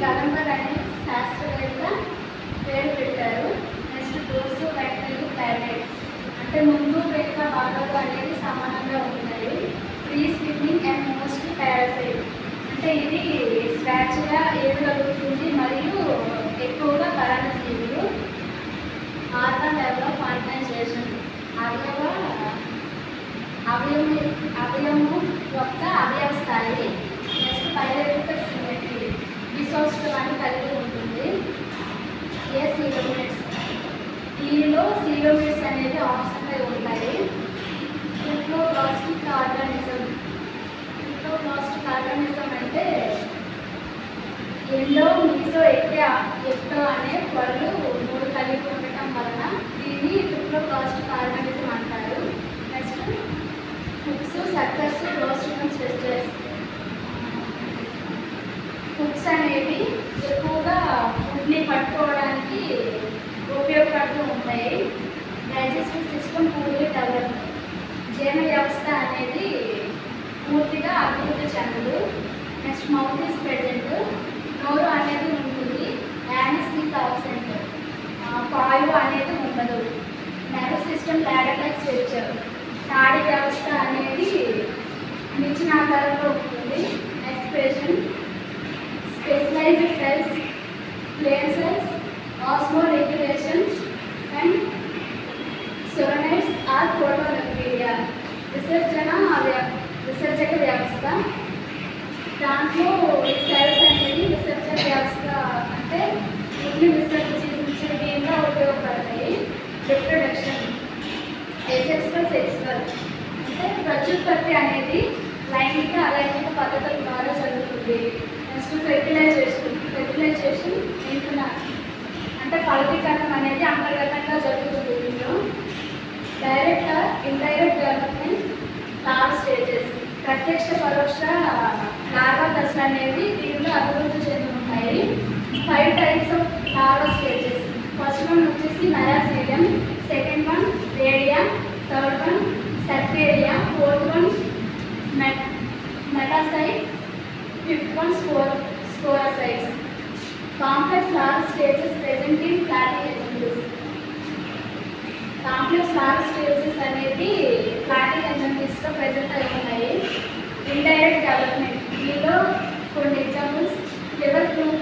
గలంబర్ అనే శాస్త్రవేత్త పేరు పెట్టారు. నెక్స్ట్ డోర్సు వెంటనే ప్యారెట్ అంటే ముందు వెనుక భాగాలు అనేది సమానంగా ఉంటాయి. Free swimming and most parasite అంటే ఇది స్వేచ్ఛగా ఏడగలుగుతుంది మరియు ఎక్కువగా పరాన్నజీవులు. ఆర్గన్ లెవెల్ ఆఫ్ ఆర్గనైజేషన్ అవయవము యొక్క అవయవ స్థాయి. నెక్స్ట్ బయోలజికల్ సిమెట్రీ విశ్వస్వాన్ని కలిగి ఉంటుంది. ఏ సీలోమిట్స్ దీనిలో సీలోమిట్స్ అనేది ఆప్షన్గా ఉంటాయి. ట్రిప్లోప్లాస్టిక్ ఆర్గానిజం అంటే ఎండో మీసో ఎక్టో అనే పళ్ళు 3 కలిగి ఉండటం వలన దీన్ని ట్రిప్లోప్లాస్టిక్ ఆర్గానిజం అంటారు. నెక్స్ట్ హుక్స్, సక్కర్స్, రోస్టికల్ స్ట్రెచెస్. హుక్స్ అనేవి ఎక్కువగా ఫుడ్ని పట్టుకోవడానికి ఉపయోగపడుతూ ఉంటాయి. డైజెస్టివ్ సిస్టమ్ పూర్తి డెవలప్. జీర్ణ వ్యవస్థ అనేది పూర్తిగా అభివృద్ధి చెందదు. నెక్స్ట్ మౌత్ ఈస్ ప్రెజెంట్ నోరు అనేది ఉంటుంది. యానస్ ఈజ్ ఆబ్సెంట్ పాలు అనేది ఉండదు. Nerve system ladder like structure నాడీ వ్యవస్థ అనేది నిచ్చెన ఆకారంలో ఉంటుంది. Expression specialized cells, flame cells, osmoregulation and solenocytes or protobacteria. విసర్జక వ్యవస్థ దాంట్లో సెల్స్ అనేది విసర్జక వ్యవస్థ అంటే వీటిని విసర్జించే దీనిగా ఉపయోగపడతాయి. రిప్రొడక్షన్ సెక్సువల్ అంటే ప్రత్యుత్పత్తి అనేది లైంగిక అలైంగిక పద్ధతుల ద్వారా జరుగుతుంది. నెక్స్ట్ ఫెర్టిలైజేషన్ అంటే ఫలదీకరణం అనేది అంతర్గతంగా జరుగుతుంది. దీంట్లో direct indirect development larva stages ప్రత్యక్ష పరోక్ష లార్వా దశలు అనేవి దీనిలో అభివృద్ధి చెంది ఉంటాయి. 5 types of larva stages. First one వచ్చేసి miracidium, second one redia, third one cercaria, fourth one మెటాసైట్, fifth one sporocysts. Complex larva stages present in platyhelminthes. Complex larva stages అనేది ప్లాటిహెల్మింథస్లో ప్రెజెంట్ అయి ఉన్నాయి. ఇండైరెక్ట్ డెవలప్మెంట్ దీనిలో కొన్ని ఎగ్జాంపుల్స్ లివర్ ఫ్లూక్